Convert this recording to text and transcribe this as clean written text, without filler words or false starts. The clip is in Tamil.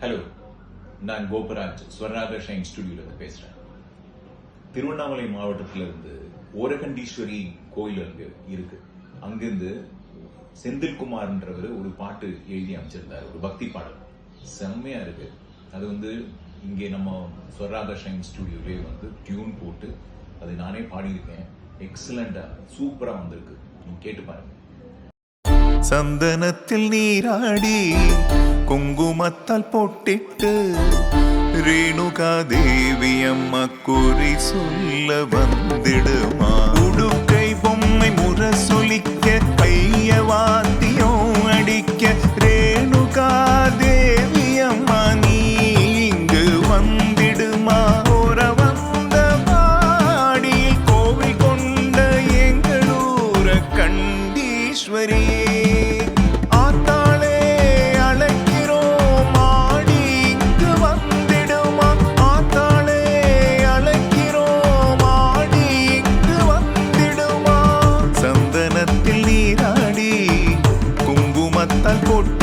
ஹலோ, நான் கோபராஜ் ஸ்வர்நாத ஷைன் ஸ்டுடியோல பேசுறேன். திருவண்ணாமலை மாவட்டத்தில் இருந்து ஓரகண்டீஸ்வரி கோயில் அங்க இருக்கு. அங்கிருந்து செந்தில்குமார்ன்றவர் ஒரு பாட்டு எழுதி அமைச்சிருந்தாரு, ஒரு பக்தி பாடல். செம்மையா இருக்கு. அது இங்கே நம்ம ஸ்வர்நாத ஷைன் ஸ்டுடியோலே டியூன் போட்டு அது நானே பாடியிருக்கேன். எக்ஸலண்டா சூப்பரா வந்திருக்கு. நீங்க கேட்டு பாருங்க. சந்தனத்தில் நீராடி குங்குமத்தால் பொட்டிட்டு ரேணுகா தேவி அம்மா குறி சொல்ல வந்திடுமா. உடுக்கை பொம்மை முரசொலிக்க கைய வாத்தியம் அடிக்க ரேணுகா தேவி அம்மா நீ இங்கு வந்திடுமா. ஓர வந்த பாடியில் கோவில் கொண்ட எங்களூர கண்டீஸ்வரி நீராடி குங்குமத்தால் போட்டு